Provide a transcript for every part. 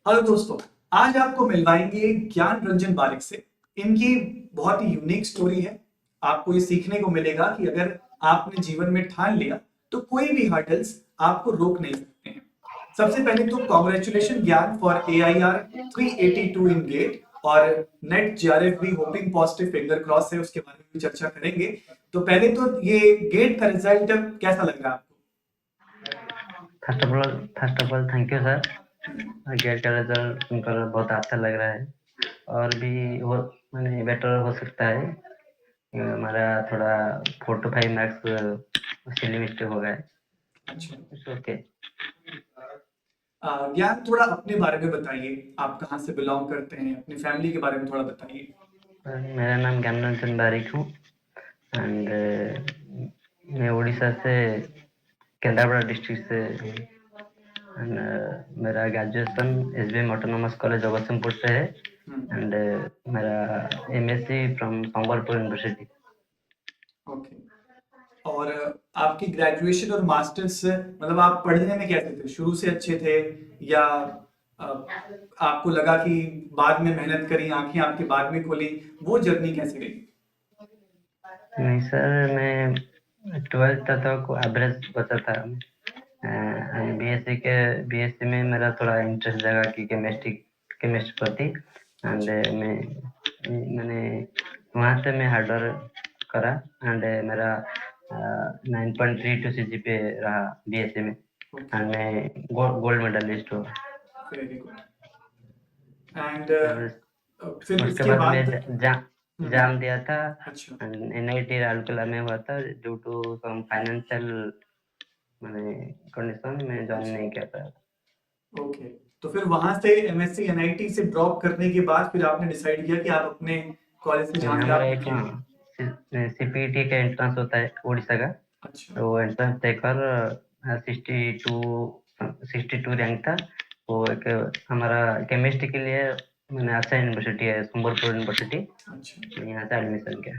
Hello दोस्तों। आज आपको मिलवाएंगे ज्ञान रंजन बारिक से। इनकी बहुत ही यूनिक स्टोरी है। आपको ये सीखने को मिलेगा कि अगर आपने जीवन में ठान लिया तो कोई भी हर्डल्स आपको रोक नहीं सकते हैं। सबसे पहले तो कॉन्ग्रेचुलेशन ज्ञान फॉर AIR 382 इन गेट और नेट JRF भी होपिंग पॉजिटिव, फिंगर क्रॉस है, उसके बारे में भी चर्चा करेंगे। तो पहले तो ये गेट का रिजल्ट कैसा लग रहा है first of all thank you sir. आपको? गेट का रिजल्ट सुनकर बहुत अच्छा लग रहा है और भी वो मैंने बेटर हो सकता है। हमारा थोड़ा 4 to 5 मार्क्स सिली मिस्टेक हो गए। अच्छा। ओके। ज्ञान, थोड़ा अपने बारे में बताइए। आप कहाँ से बिलोंग करते हैं, अपनी फैमिली के बारे में थोड़ा बताइए। मेरा नाम ज्ञानरंजन बारिक हूँ एंड मैं उड़ीसा से केंद्रापड़ा डिस्ट्रिक्ट से हूँ। मेरा graduation SBM autonomous college Jagatsinghpur से है एंड मेरा MSc from Sambalpur university. Okay. और आपकी ग्रेजुएशन और मास्टर्स, मतलब आप पढ़ने में कैसे थे? शुरू से अच्छे थे या अ, आपको लगा कि बाद में मेहनत करी, आंखें आपकी बाद में खोली? वो जर्नी कैसे गई? नहीं सर, मैं 12th तक एवरेज बचा था। BSc में मेरा थोड़ा इंटरेस्ट जगा कि केमिस्ट्री प्रति एंड अच्छा। मैंने वहाँ से मैं हार्डवर्क करा एंड मेरा 9.32 CGPA रहा BSc में ओके। एंड मैं गोल्ड मेडलिस्ट हुआ। Very good. एंड और फिर उसके इसके बाद मैं बाद? हम्म। एग्जाम दिया था। अच्छा। NIT राउरकेला में हुआ था, ड्यू टू सम फाइनेंशियल मैंने कंडीशन में ज्वाइन अच्छा। नहीं किया था। ओके। तो फिर वहां से MSc NIT से ड्रॉप करने के बाद फिर आपने डिसाइड किया कि आप अपने कॉलेज से जहाँ से हमारा आप एक निकले। CPT का एंट्रेंस होता है उड़ीसा का। अच्छा। तो वो एंट्रेंस देकर 62 रैंक था। वो एक हमारा केमिस्ट्री के लिए मैंने अच्छा यूनिवर्सिटी है, संबलपुर यूनिवर्सिटी, अच्छा। यहाँ से एडमिशन किया।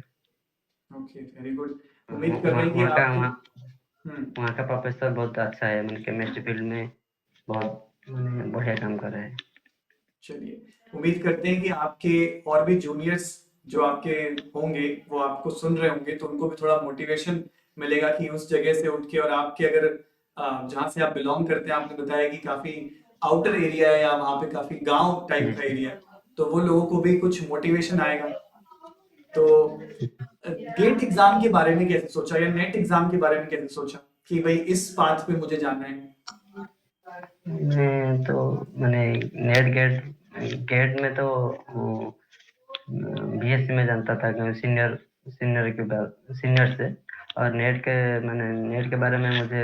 Okay, very good. उम्मीद कर रहे वहाँ हैं कि वहाँ का आपकी। वहाँ हम्म। वहाँ का प्रोफेसर बहुत अच्छा है, मैंने केमिस्ट्री फील्ड में बहुत मैंने बढ़िया काम कर रहा है। चलिए, उम्मीद करते हैं कि आपके और भी जूनियर्स जो आपके होंगे वो आपको सुन रहे होंगे, तो उनको भी थोड़ा मोटिवेशन मिलेगा कि उस जगह से उठ के, और आपके अगर जहाँ से आप बिलोंग करते हैं, आपने बताया कि काफी आउटर एरिया है या वहाँ पे काफी गांव टाइप जी का जी। एरिया है, तो वो लोगों को भी कुछ मोटिवेशन आएगा। तो गेट एग्जाम के बारे में कैसे सोचा, या नेट एग्जाम के बारे में कैसे सोचा कि भाई इस पाथ पे मुझे जाना है? मैं तो मैंने नेट गेट गेट में तो BSc में जानता था कि सीनियर से, और नेट के बारे में मुझे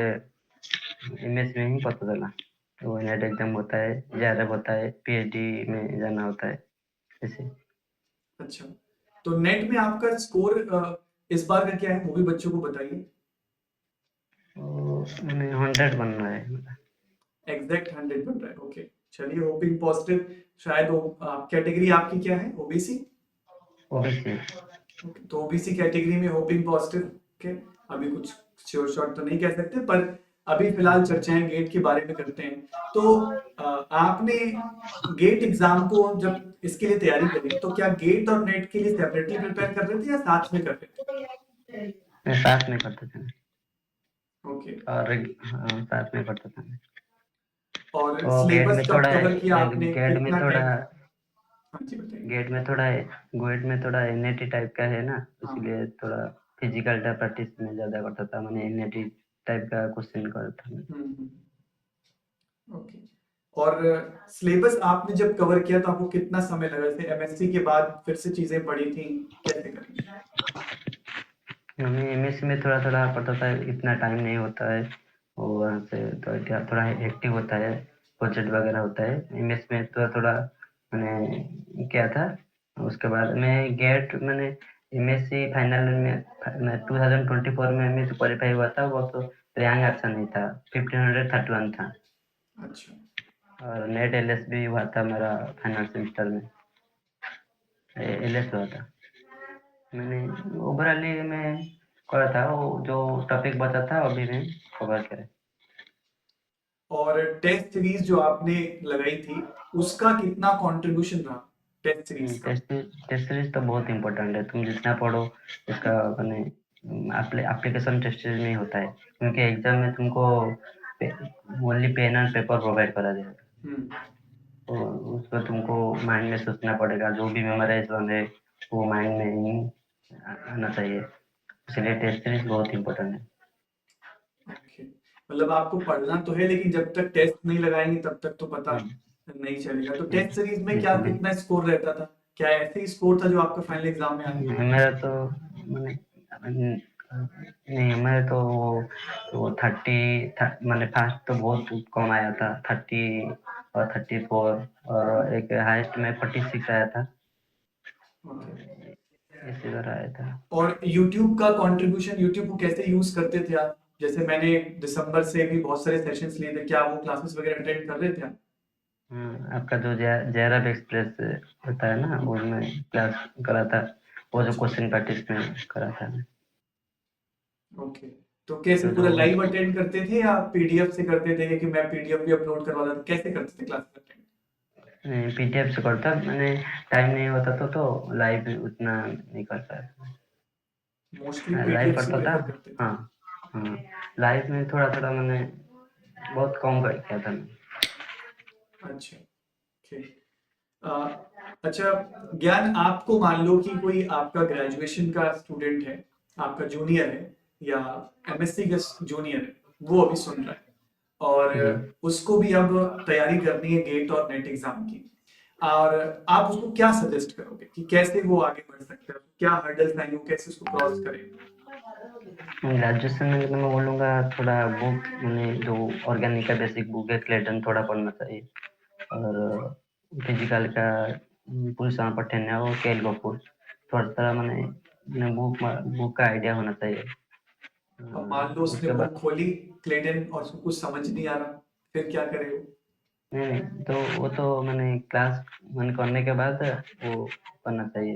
MS में ही पता चला। तो नेट एग्जाम होता है, JRF होता है, PhD में जाना होता है ऐसे। अच्छा। तो नेट में आपका स्कोर इस बार का क्या है, वो भी बच्चों को बताइए। तो मैंने 100 बनना है मेरा। एग्जैक्ट 100 बन रहा है। ओके। चलिए, होपिंग पॉजिटिव। शायद कैटेगरी आपकी क्या है, OBC? OBC। ओके, तो OBC कैटेगरी में होपिंग पॉजिटिव। ओके। अभी कुछ श्योर शॉट तो नहीं कह सकते, पर अभी फिलहाल चर्चाएं गेट के बारे में करते हैं। तो आपने गेट एग्जाम को जब इसके लिए तैयारी करी, तो क्या गेट और नेट के लिए सेपरेटली प्रिपेयर कर रहे थे या साथ में कर रहे थे? मैं साथ में करता था ओके। और हाँ, साथ में करता था मैं। और और सिलेबस कब कवर किया आपने, गेट में कितना थोड़ा टाइम? हाँ जी, बताइए। गेट में थोड़ा NIT टाइप का है ना, हाँ। इसलिए थोड़ा फिजिकल प्रैक्टिस में ज्यादा करता था। मैंने NIT टाइप का क्वेश्चन करता था मैं। ओके। और सिलेबस आपने जब कवर किया तो आपको कितना समय लगा? जैसे MSc के बाद फिर से चीजें पढ़ी थी, कैसे करी? हमें MSc में थोड़ा थोड़ा पता था, इतना टाइम नहीं होता है। और वहाँ से तो क्या थोड़ा एक्टिव होता है, प्रोजेक्ट वगैरह होता है। MS में थोड़ा थोड़ा मैंने किया था। उसके बाद मैंने MSc फाइनल में 2024 में MSc क्वालिफाई हुआ था। वो तो रैंक अच्छा नहीं था, 1531 था। अच्छा। और नेट LS भी हुआ था मेरा फाइनल सेमेस्टर में, LS हुआ था। मैंने ओवरऑली में करा था, वो जो टॉपिक बचा था अभी मैं कवर करा। और टेस्ट सीरीज जो आपने लगाई थी उसका कितना कंट्रीब्यूशन रहा टेस्ट सीरीज का? टेस्ट सीरीज तो बहुत इम्पोर्टेंट है, तुम जितना पढ़ो उसका मैंने एप्लीकेशन टेस्ट सीरीज में ही होता है, क्योंकि एग्जाम में तुमको only pen and paper provide करा जाएगा, हम्म। तो उस पर तुमको माइंड में सोचना पड़ेगा, जो भी मेमोराइज है वो माइंड में ही आना चाहिए, इसलिए टेस्ट सीरीज बहुत इम्पोर्टेंट है। ओके, मतलब आपको पढ़ना तो है लेकिन जब तक टेस्ट नहीं लगाएंगे तब तक तो पता हम्म, नहीं चलेगा। तो टेस्ट जैसे सीरीज में क्या जैसे मैं कितना स्कोर रहता था? क्या ऐसे ही स्कोर था जो आपका फाइनल एग्जाम में आया? मेरा तो मैंने नहीं, मैं तो वो 30 मैंने फर्स्ट तो बहुत कम आया था, 30 और 34, और एक हाईएस्ट में 46 आया था, ओके। इसी तरह आया था। और यूट्यूब का कंट्रीब्यूशन, यूट्यूब को कैसे यूज करते थे आप? जैसे मैंने दिसंबर से भी बहुत सारे सेशंस लिए थे, क्या वो क्लासेस वगैरह अटेंड कर रहे थे आप? आपका जो जयरब एक्सप्रेस होता है ना, वो मैं क्लास करा था, वो जो अच्छा। क्वेश्चन प्रैक्टिस में करा था। ओके, तो कैसे तो पूरा जो लाइव अटेंड करते थे या पीडीएफ से करते थे कि मैं पीडीएफ भी अपलोड करवाता था? कैसे करते थे क्लास अटेंड? पीडीएफ से करता मैंने, टाइम नहीं होता तो लाइव उतना नहीं करता है, मोस्टली लाइव पीडीएफ से करता था। प्रेफर करते थे। हाँ, हाँ, लाइव में थोड़ा थोड़ा मैंने बहुत कम कर किया था मैं। अच्छा, ठीक। अ, अच्छा, ज्ञान आपको मान लो कि कोई आपका ग्रेजुएशन का स्टूडेंट है, आपका जूनियर है या एमएससी का जूनियर है, वो अभी सुन रहा है जी, और उसको भी अब तैयारी करनी है गेट और नेट एग्जाम की, और आप उसको क्या सजेस्ट करोगे कि कैसे वो आगे बढ़ सकता है? क्या हर्डल्स आएंगे, वो कैसे उसको क्रॉस करे? ग्रेजुएशन में तो मैं बोलूँगा थोड़ा बुक, मैंने जो ऑर्गेनिक का बेसिक बुक है क्लेटन, थोड़ा पढ़ना चाहिए, और फिजिकल का पुरुषोत्तम पठन है वो केएल कपूर, थोड़ा थोड़ा मैंने बुक बुक का आइडिया होना चाहिए। अब मान लो उसने उसके बुक बाद खोली क्लेटन और उसको कुछ समझ नहीं आ रहा, फिर क्या करे वो? नहीं नहीं, तो वो तो मैंने क्लास मैंने करने के बाद वो करना चाहिए,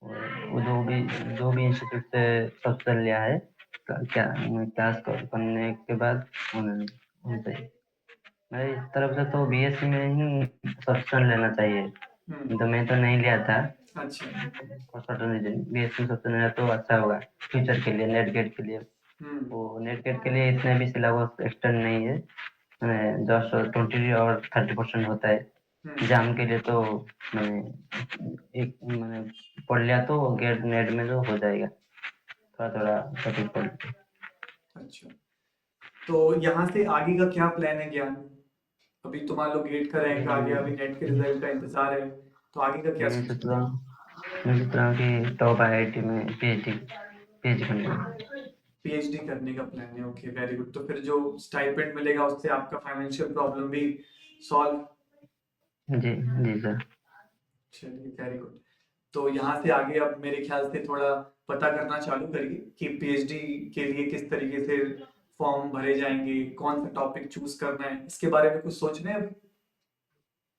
वो जो भी इंस्टीट्यूट से सब्सक्रिप्शन लिया है, क्या क्लास करने के बाद होना होना चाहिए। मेरी तरफ से तो बीएससी में ही सब्सक्रिप्शन लेना चाहिए, हम्म। तो मैं तो नहीं लिया था, अच्छा। For certain reason BSc subscription लिया तो अच्छा होगा फ्यूचर के लिए, नेट गेट के लिए। हम्म। वो नेट गेट के लिए इतने भी सिलेबस एक्सटेंड नहीं है, जस्ट 20 और 30% होता है, हम्म। एग्जाम के लिए तो मैंने पढ़ लिया तो गेट नेट में तो हो जाएगा, थोड़ा थोड़ा टॉपिक पढ़ के। अच्छा, तो यहाँ से आगे का क्या प्लान है ज्ञान? अभी तो मान लो गेट का रैंक आ गया, अभी नेट के रिजल्ट का इंतजार है, तो आगे का क्या मैं सोच सोच रहे रहा हूँ मैं सोच रहा हूँ कि टॉप आईआईटी में पीएचडी करने का। हैं? पीएचडी करने का प्लान है, ओके, वेरी गुड। तो फिर जो स्टाइपेंड मिलेगा उससे आपका फाइनेंशियल प्रॉब्लम भी सॉल्व। जी, जी सर। चलिए, वेरी गुड। तो यहाँ से आगे अब मेरे ख्याल से थोड़ा पता करना चालू करिए कि पीएचडी के लिए किस तरीके से फॉर्म भरे जाएंगे, कौन सा टॉपिक चूज करना है, इसके बारे में कुछ सोच रहे हैं अभी?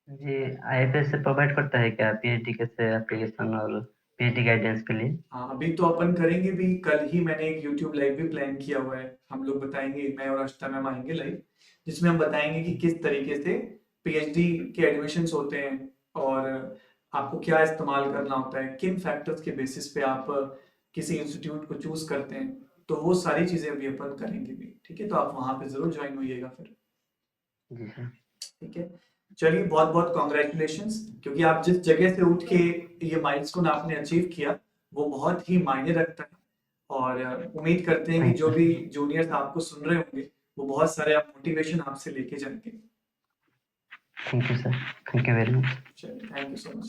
जी, आईएफएस से प्रोवाइड करता है क्या पीएचडी के से एप्लीकेशन और पीएचडी गाइडेंस के लिए? हाँ, अभी तो अपन करेंगे भी। कल ही मैंने एक यूट्यूब लाइव भी प्लान किया हुआ है, हम लोग बताएंगे, मैं और अष्टा मैम आएंगे लाइव, जिसमें हम बताएंगे कि किस तरीके से पीएचडी के एडमिशन्स होते हैं और आपको क्या इस्तेमाल करना होता है, किन फैक्टर्स के बेसिस पे आप किसी इंस्टीट्यूट को चूज करते हैं। तो वो सारी चीजें अभी अपन करेंगे भी, ठीक है? तो आप वहां पे जरूर ज्वाइन होइएगा फिर। जी सर। ठीक है, चलिए, बहुत बहुत कॉन्ग्रेचुलेशंस, क्योंकि आप जिस जगह से उठ के ये माइलस्टोन आपने अचीव किया वो बहुत ही मायने रखता है। और उम्मीद करते हैं कि थैंक जो यू भी जूनियर्स आपको सुन रहे होंगे वो बहुत सारे आप मोटिवेशन आपसे लेके जाएंगे। Thank you sir, thank you very much. चलिए, थैंक यू सो मच।